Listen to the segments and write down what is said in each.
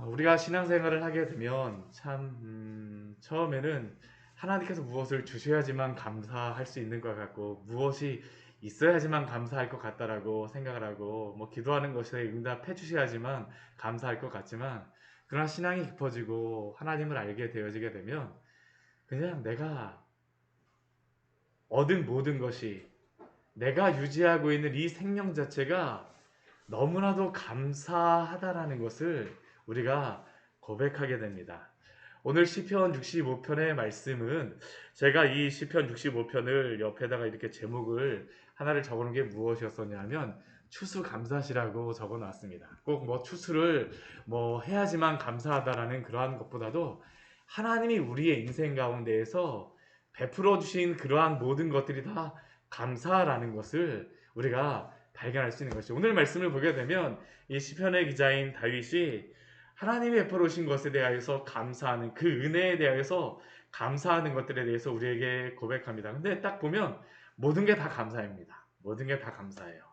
우리가 신앙생활을 하게 되면 참 처음에는 하나님께서 무엇을 주셔야지만 감사할 수 있는 것 같고 무엇이 있어야지만 감사할 것 같다라고 생각을 하고 뭐 기도하는 것에 응답해 주셔야지만 감사할 것 같지만 그러나 신앙이 깊어지고 하나님을 알게 되어지게 되면 그냥 내가 얻은 모든 것이 내가 유지하고 있는 이 생명 자체가 너무나도 감사하다라는 것을 우리가 고백하게 됩니다. 오늘 시편 65편의 말씀은 제가 이 시편 65편을 옆에다가 이렇게 제목을 하나를 적어놓은 게 무엇이었었냐면 추수감사시라고 적어놨습니다. 꼭 뭐 추수를 뭐 해야지만 감사하다라는 그러한 것보다도 하나님이 우리의 인생 가운데에서 베풀어 주신 그러한 모든 것들이 다 감사라는 것을 우리가 발견할 수 있는 것이죠. 오늘 말씀을 보게 되면 이 시편의 기자인 다윗이 하나님이 베풀어 오신 것에 대하여서 감사하는 그 은혜에 대하여서 감사하는 것들에 대해서 우리에게 고백합니다. 근데 딱 보면 모든 게 다 감사입니다. 모든 게 다 감사해요.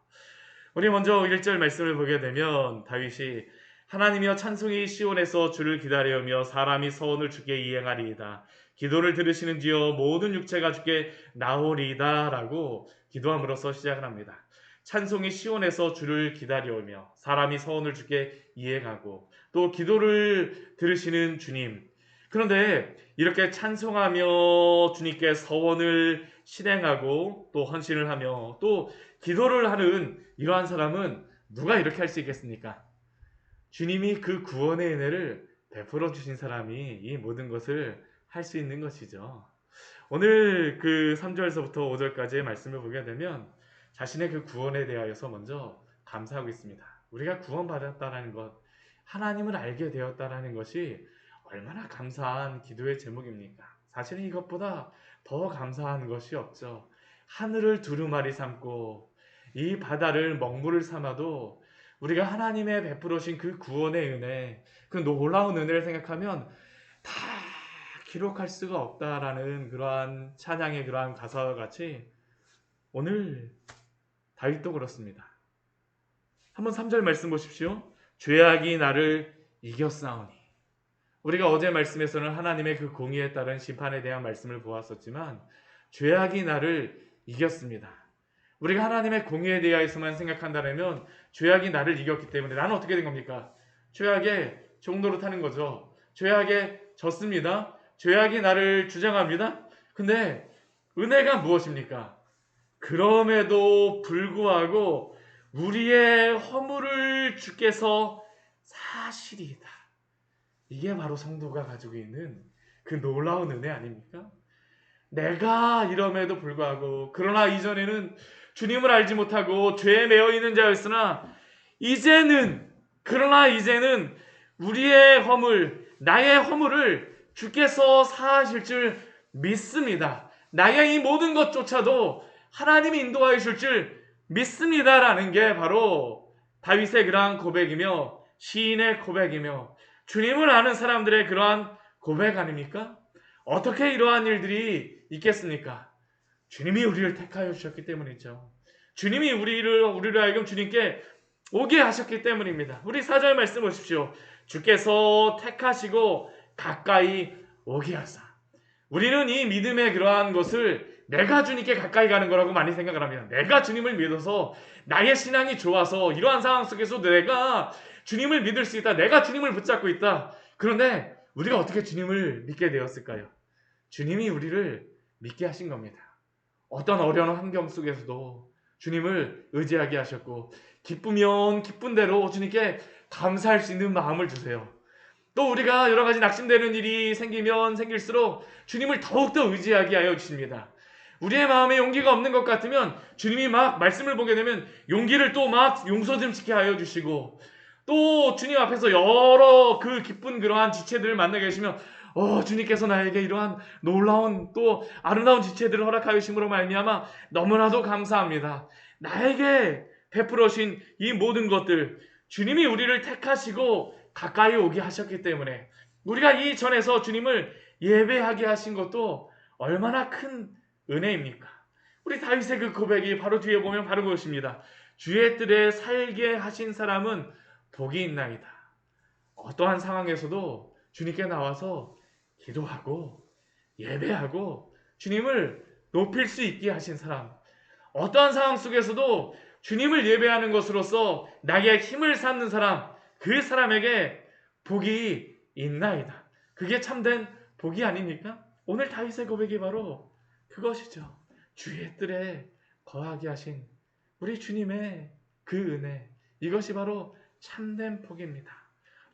우리 먼저 1절 말씀을 보게 되면 다윗이 하나님이여 찬송이 시온에서 주를 기다려며 사람이 서원을 주께 이행하리이다. 기도를 들으시는 지여 모든 육체가 주께 나오리이다 라고 기도함으로써 시작을 합니다. 찬송이 시온에서 주를 기다려오며 사람이 서원을 주께 이행하고 또 기도를 들으시는 주님. 그런데 이렇게 찬송하며 주님께 서원을 실행하고 또 헌신을 하며 또 기도를 하는 이러한 사람은 누가 이렇게 할 수 있겠습니까? 주님이 그 구원의 은혜를 베풀어 주신 사람이 이 모든 것을 할 수 있는 것이죠. 오늘 그 3절에서부터 5절까지의 말씀을 보게 되면 자신의 그 구원에 대하여서 먼저 감사하고 있습니다. 우리가 구원받았다는 것, 하나님을 알게 되었다는 것이 얼마나 감사한 기도의 제목입니까? 사실은 이것보다 더 감사한 것이 없죠. 하늘을 두루마리 삼고 이 바다를 먹물을 삼아도 우리가 하나님의 베풀어신 그 구원의 은혜, 그 놀라운 은혜를 생각하면 다 기록할 수가 없다라는 그러한 찬양의 그러한 가사와 같이 오늘 다윗도 그렇습니다. 한번 3절 말씀 보십시오. 죄악이 나를 이겼사오니. 우리가 어제 말씀에서는 하나님의 그 공의에 따른 심판에 대한 말씀을 보았었지만 죄악이 나를 이겼습니다. 우리가 하나님의 공의에 대해서만 생각한다면 죄악이 나를 이겼기 때문에 나는 어떻게 된 겁니까? 죄악의 종로로 타는 거죠. 죄악에 졌습니다. 죄악이 나를 주장합니다. 근데 은혜가 무엇입니까? 그럼에도 불구하고 우리의 허물을 주께서 사시리이다. 이게 바로 성도가 가지고 있는 그 놀라운 은혜 아닙니까? 내가 이럼에도 불구하고 그러나 이전에는 주님을 알지 못하고 죄에 매여 있는 자였으나 그러나 이제는 우리의 허물, 나의 허물을 주께서 사하실 줄 믿습니다. 나의 이 모든 것조차도 하나님이 인도하여 주실 줄 믿습니다라는 게 바로 다윗의 그러한 고백이며 시인의 고백이며 주님을 아는 사람들의 그러한 고백 아닙니까? 어떻게 이러한 일들이 있겠습니까? 주님이 우리를 택하여 주셨기 때문이죠. 주님이 우리를 하여금 주님께 오게 하셨기 때문입니다. 우리 4절 말씀 보십시오. 주께서 택하시고 가까이 오게 하사. 우리는 이 믿음의 그러한 것을 내가 주님께 가까이 가는 거라고 많이 생각을 합니다. 내가 주님을 믿어서 나의 신앙이 좋아서 이러한 상황 속에서 내가 주님을 믿을 수 있다. 내가 주님을 붙잡고 있다. 그런데 우리가 어떻게 주님을 믿게 되었을까요? 주님이 우리를 믿게 하신 겁니다. 어떤 어려운 환경 속에서도 주님을 의지하게 하셨고 기쁘면 기쁜 대로 주님께 감사할 수 있는 마음을 주세요. 또 우리가 여러 가지 낙심되는 일이 생기면 생길수록 주님을 더욱더 의지하게 하여 주십니다. 우리의 마음에 용기가 없는 것 같으면 주님이 막 말씀을 보게 되면 용기를 또 막 용서짐시게 하여 주시고 또 주님 앞에서 여러 그 기쁜 그러한 지체들을 만나게 하시면 주님께서 나에게 이러한 놀라운 또 아름다운 지체들을 허락하여 주심으로 말미암아 너무나도 감사합니다. 나에게 베풀어 주신 이 모든 것들 주님이 우리를 택하시고 가까이 오게 하셨기 때문에 우리가 이 전에서 주님을 예배하게 하신 것도 얼마나 큰 은혜입니까? 우리 다윗의 그 고백이 바로 뒤에 보면 바로 그것입니다. 주의 뜰에 살게 하신 사람은 복이 있나이다. 어떠한 상황에서도 주님께 나와서 기도하고 예배하고 주님을 높일 수 있게 하신 사람, 어떠한 상황 속에서도 주님을 예배하는 것으로서 나에게 힘을 쌓는 사람, 그 사람에게 복이 있나이다. 그게 참된 복이 아닙니까? 오늘 다윗의 고백이 바로 그것이죠. 주의 뜰에 거하게 하신 우리 주님의 그 은혜, 이것이 바로 참된 복입니다.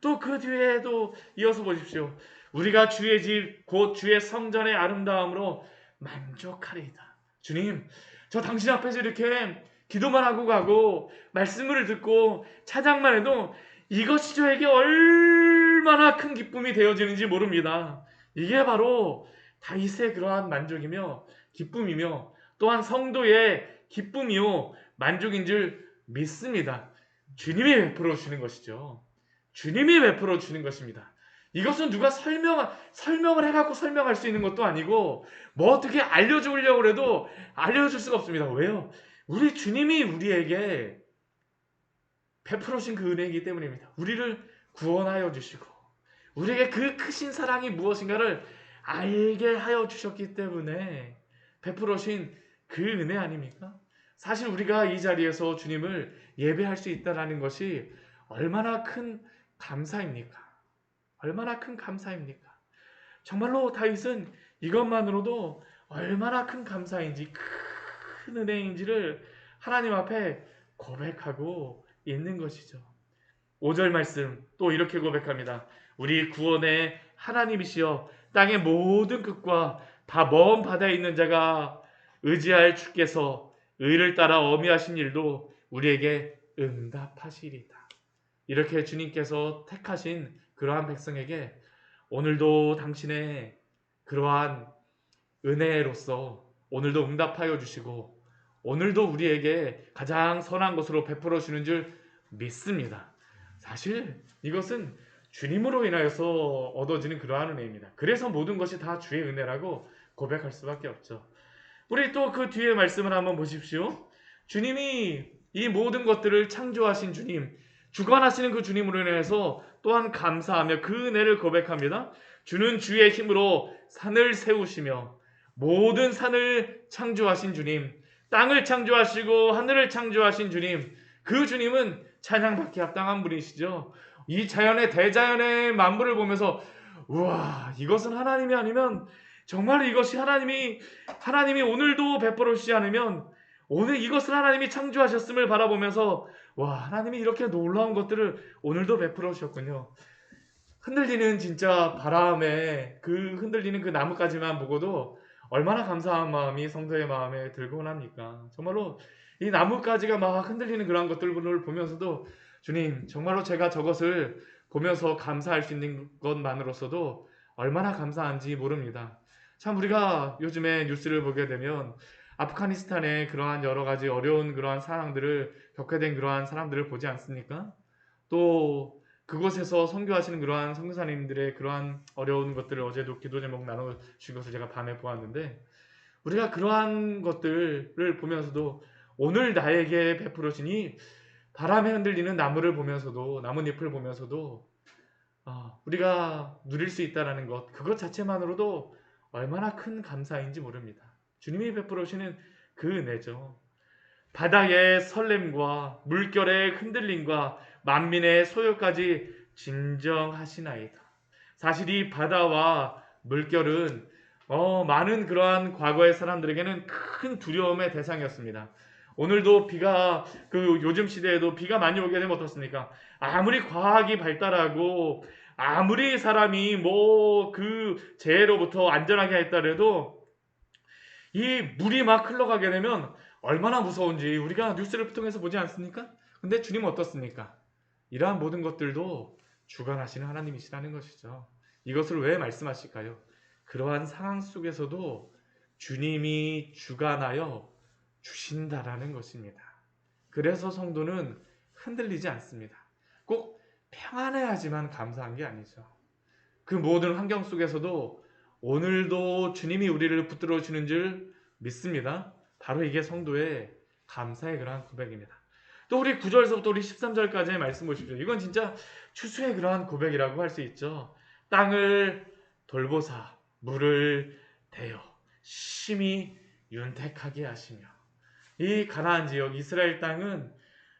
또 그 뒤에도 이어서 보십시오. 우리가 주의 집 곧 주의 성전의 아름다움으로 만족하리이다. 주님, 저 당신 앞에서 이렇게 기도만 하고 가고 말씀을 듣고 찬양만 해도 이것이 저에게 얼마나 큰 기쁨이 되어지는지 모릅니다. 이게 바로 다윗의 그러한 만족이며 기쁨이며 또한 성도의 기쁨이요 만족인 줄 믿습니다. 주님이 베풀어 주시는 것이죠. 주님이 베풀어 주는 것입니다. 이것은 누가 설명을 해갖고 설명할 수 있는 것도 아니고 뭐 어떻게 알려주려고 해도 알려줄 수가 없습니다. 왜요? 우리 주님이 우리에게 베풀어 주신 그 은혜이기 때문입니다. 우리를 구원하여 주시고 우리에게 그 크신 사랑이 무엇인가를 알게 하여 주셨기 때문에 베풀어 주신 그 은혜 아닙니까? 사실 우리가 이 자리에서 주님을 예배할 수 있다는 것이 얼마나 큰 감사입니까? 얼마나 큰 감사입니까? 정말로 다윗은 이것만으로도 얼마나 큰 감사인지 큰 은혜인지를 하나님 앞에 고백하고 있는 것이죠. 5절 말씀 또 이렇게 고백합니다. 우리 구원의 하나님이시여 땅의 모든 끝과 다 먼 바다에 있는 자가 의지할 주께서 의를 따라 어미하신 일도 우리에게 응답하시리다. 이렇게 주님께서 택하신 그러한 백성에게 오늘도 당신의 그러한 은혜로서 오늘도 응답하여 주시고 오늘도 우리에게 가장 선한 것으로 베풀어 주는 줄 믿습니다. 사실 이것은 주님으로 인하여서 얻어지는 그러한 은혜입니다. 그래서 모든 것이 다 주의 은혜라고 고백할 수밖에 없죠. 우리 또 그 뒤에 말씀을 한번 보십시오. 주님이 이 모든 것들을 창조하신 주님, 주관하시는 그 주님으로 인해서 또한 감사하며 그 은혜를 고백합니다. 주는 주의 힘으로 산을 세우시며 모든 산을 창조하신 주님, 땅을 창조하시고 하늘을 창조하신 주님, 그 주님은 찬양받기 합당한 분이시죠. 이 자연의 대자연의 만물을 보면서 우와, 이것은 하나님이 아니면 정말 이것이 하나님이 오늘도 베풀어 주시지 않으면 오늘 이것을 하나님이 창조하셨음을 바라보면서 와, 하나님이 이렇게 놀라운 것들을 오늘도 베풀어 주셨군요. 흔들리는 진짜 바람에 그 흔들리는 그 나뭇가지만 보고도 얼마나 감사한 마음이 성도의 마음에 들곤 합니까? 정말로 이 나뭇가지가 막 흔들리는 그런 것들을 보면서도 주님, 정말로 제가 저것을 보면서 감사할 수 있는 것만으로서도 얼마나 감사한지 모릅니다. 참 우리가 요즘에 뉴스를 보게 되면 아프가니스탄의 그러한 여러 가지 어려운 그러한 상황들을 겪게 된 그러한 사람들을 보지 않습니까? 또 그곳에서 선교하시는 그러한 선교사님들의 그러한 어려운 것들을 어제도 기도 제목 나눠주신 것을 제가 밤에 보았는데 우리가 그러한 것들을 보면서도 오늘 나에게 베풀어지니 바람에 흔들리는 나무를 보면서도 나뭇잎을 보면서도 우리가 누릴 수 있다는 것 그것 자체만으로도 얼마나 큰 감사인지 모릅니다. 주님이 베풀어주시는 그 은혜죠. 바다의 설렘과 물결의 흔들림과 만민의 소요까지 진정하시나이다. 사실 이 바다와 물결은 많은 그러한 과거의 사람들에게는 큰 두려움의 대상이었습니다. 오늘도 비가 요즘 시대에도 비가 많이 오게 되면 어떻습니까? 아무리 과학이 발달하고 아무리 사람이 그 재해로부터 안전하게 했다 해도 이 물이 막 흘러가게 되면 얼마나 무서운지 우리가 뉴스를 통해서 보지 않습니까? 근데 주님은 어떻습니까? 이러한 모든 것들도 주관하시는 하나님이시라는 것이죠. 이것을 왜 말씀하실까요? 그러한 상황 속에서도 주님이 주관하여 주신다라는 것입니다. 그래서 성도는 흔들리지 않습니다. 꼭 평안해야지만 감사한 게 아니죠. 그 모든 환경 속에서도 오늘도 주님이 우리를 붙들어 주는 줄 믿습니다. 바로 이게 성도의 감사의 그러한 고백입니다. 또 우리 9절서부터 우리 13절까지의 말씀 보십시오. 이건 진짜 추수의 그러한 고백이라고 할 수 있죠. 땅을 돌보사 물을 대어 심히 윤택하게 하시며. 이 가나안 지역 이스라엘 땅은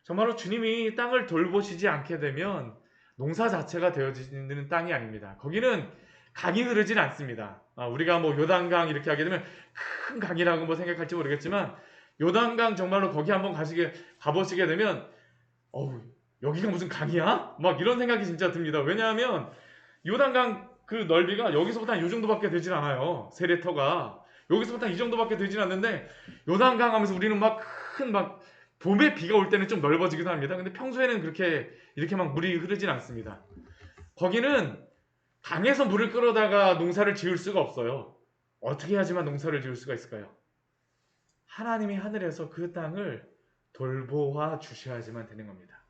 정말로 주님이 땅을 돌보시지 않게 되면 농사 자체가 되어지는 땅이 아닙니다. 거기는 강이 흐르진 않습니다. 우리가 뭐 요단강 이렇게 하게 되면 큰 강이라고 뭐 생각할지 모르겠지만, 요단강 정말로 거기 한번 가보시게 되면 여기가 무슨 강이야? 막 이런 생각이 진짜 듭니다. 왜냐하면 요단강 그 넓이가 여기서부터 한 이 정도밖에 되질 않아요. 세례터가 여기서부터 이 정도밖에 되질 않는데, 요단강 하면서 우리는 막 봄에 비가 올 때는 좀 넓어지기도 합니다. 근데 평소에는 이렇게 막 물이 흐르진 않습니다. 거기는 강에서 물을 끌어다가 농사를 지을 수가 없어요. 어떻게 해야지만 농사를 지을 수가 있을까요? 하나님이 하늘에서 그 땅을 돌보아 주셔야지만 되는 겁니다.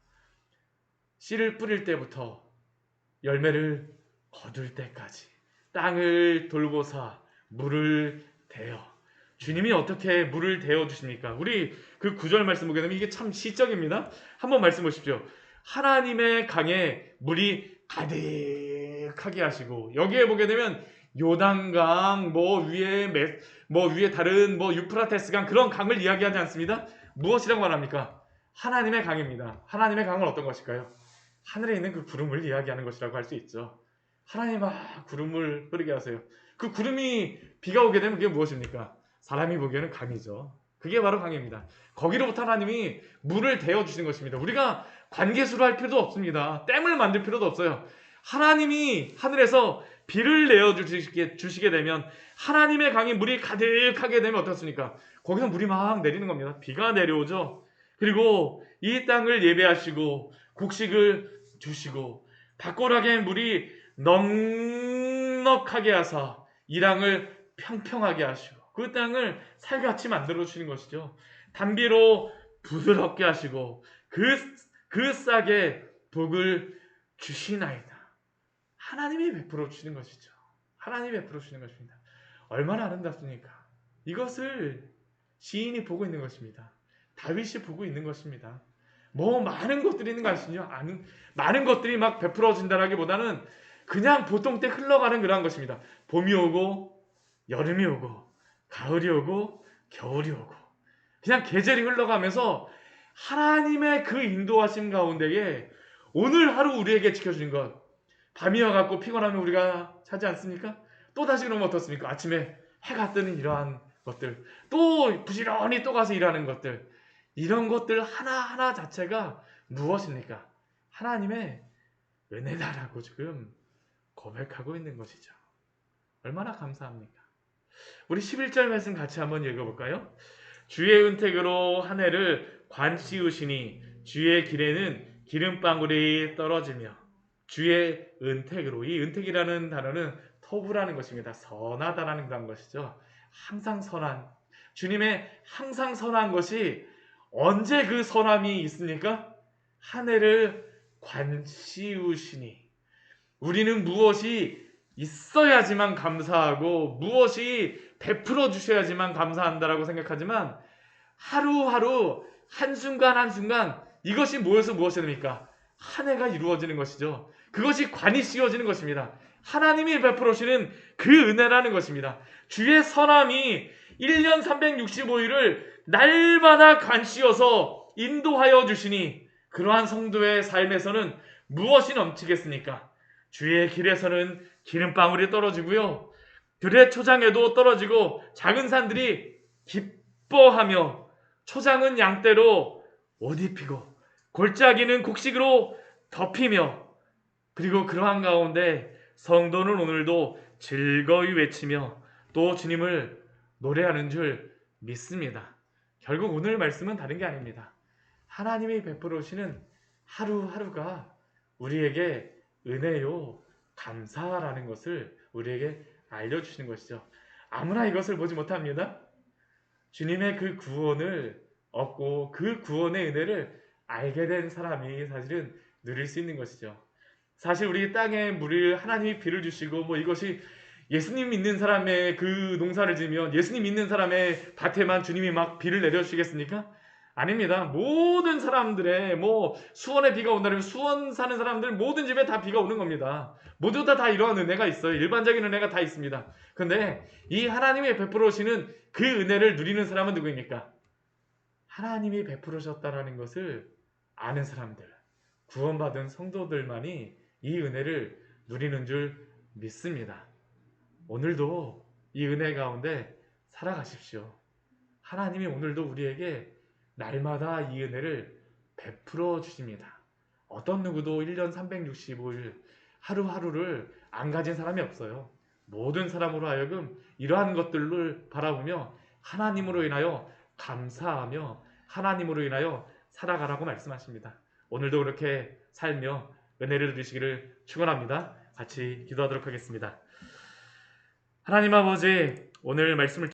씨를 뿌릴 때부터 열매를 거둘 때까지 땅을 돌보사 물을 대어. 주님이 어떻게 물을 대어 주십니까? 우리 그 9절 말씀 보게 되면 이게 참 시적입니다. 한번 말씀 보십시오. 하나님의 강에 물이 가득하게 하시고, 여기에 보게 되면 요단강 위에 다른 유프라테스강, 그런 강을 이야기하지 않습니다. 무엇이라고 말합니까? 하나님의 강입니다. 하나님의 강은 어떤 것일까요? 하늘에 있는 그 구름을 이야기하는 것이라고 할 수 있죠. 하나님이 막 구름을 흐르게 하세요. 그 구름이 비가 오게 되면 그게 무엇입니까? 사람이 보기에는 강이죠. 그게 바로 강입니다. 거기로부터 하나님이 물을 대어 주시는 것입니다. 우리가 관계수로 할 필요도 없습니다. 댐을 만들 필요도 없어요. 하나님이 하늘에서 비를 내어 주시게 되면, 하나님의 강에 물이 가득하게 되면 어떻습니까? 거기서 물이 막 내리는 겁니다. 비가 내려오죠. 그리고 이 땅을 예배하시고 곡식을 주시고 밭고락에 물이 넉넉하게 하사 이 땅을 평평하게 하시고 그 땅을 살같이 만들어 주시는 것이죠. 단비로 부드럽게 하시고 그 싹에 복을 주시나이다. 하나님이 베풀어 주시는 것이죠. 하나님이 베풀어 주시는 것입니다. 얼마나 아름답습니까? 이것을 시인이 보고 있는 것입니다. 다윗이 보고 있는 것입니다. 많은 것들이 있는 거 아시죠? 많은 것들이 막 베풀어진다라기보다는 그냥 보통 때 흘러가는 그런 것입니다. 봄이 오고 여름이 오고 가을이 오고 겨울이 오고 그냥 계절이 흘러가면서 하나님의 그 인도하심 가운데에 오늘 하루 우리에게 지켜주신 것, 밤이 와갖고 피곤하면 우리가 자지 않습니까? 또 다시 그러면 어떻습니까? 아침에 해가 뜨는 이러한 것들, 또 부지런히 또 가서 일하는 것들, 이런 것들 하나하나 자체가 무엇입니까? 하나님의 은혜다라고 지금 고백하고 있는 것이죠. 얼마나 감사합니까? 우리 11절 말씀 같이 한번 읽어볼까요? 주의 은택으로 한 해를 관씌우시니 주의 길에는 기름방울이 떨어지며. 주의 은택으로, 이 은택이라는 단어는 토부라는 것입니다. 선하다라는 그런 것이죠. 항상 선한, 주님의 항상 선한 것이 언제 그 선함이 있습니까? 한 해를 관씌우시니. 우리는 무엇이 있어야지만 감사하고 무엇이 베풀어 주셔야지만 감사한다라고 생각하지만, 하루하루 한순간 한순간 이것이 모여서 무엇이 됩니까? 한 해가 이루어지는 것이죠. 그것이 관이 씌워지는 것입니다. 하나님이 베풀어 주시는 그 은혜라는 것입니다. 주의 선함이 1년 365일을 날마다 관 씌워서 인도하여 주시니, 그러한 성도의 삶에서는 무엇이 넘치겠습니까? 주의 길에서는 기름방울이 떨어지고요, 들의 초장에도 떨어지고 작은 산들이 기뻐하며, 초장은 양떼로 옷 입히고 골짜기는 곡식으로 덮이며, 그리고 그러한 가운데 성도는 오늘도 즐거이 외치며 또 주님을 노래하는 줄 믿습니다. 결국 오늘 말씀은 다른 게 아닙니다. 하나님이 베풀어 오시는 하루하루가 우리에게 은혜요, 감사라는 것을 우리에게 알려주시는 것이죠. 아무나 이것을 보지 못합니다. 주님의 그 구원을 얻고 그 구원의 은혜를 알게 된 사람이 사실은 누릴 수 있는 것이죠. 사실 우리 땅에 물을 하나님이 비를 주시고 이것이 예수님 믿는 사람의 그 농사를 지으면 예수님 믿는 사람의 밭에만 주님이 막 비를 내려주시겠습니까? 아닙니다. 모든 사람들의 뭐 수원에 비가 온다면 수원 사는 사람들 모든 집에 다 비가 오는 겁니다. 모두 다 이러한 은혜가 있어요. 일반적인 은혜가 다 있습니다. 근데 이 하나님이 베풀어 오시는 그 은혜를 누리는 사람은 누구입니까? 하나님이 베풀으셨다라는 것을 아는 사람들, 구원받은 성도들만이 이 은혜를 누리는 줄 믿습니다. 오늘도 이 은혜 가운데 살아가십시오. 하나님이 오늘도 우리에게 날마다 이 은혜를 베풀어 주십니다. 어떤 누구도 1년 365일 하루하루를 안 가진 사람이 없어요. 모든 사람으로 하여금 이러한 것들을 바라보며 하나님으로 인하여 감사하며 하나님으로 인하여 살아가라고 말씀하십니다. 오늘도 그렇게 살며 은혜를 누리시기를 축원합니다. 같이 기도하도록 하겠습니다. 하나님 아버지, 오늘 말씀을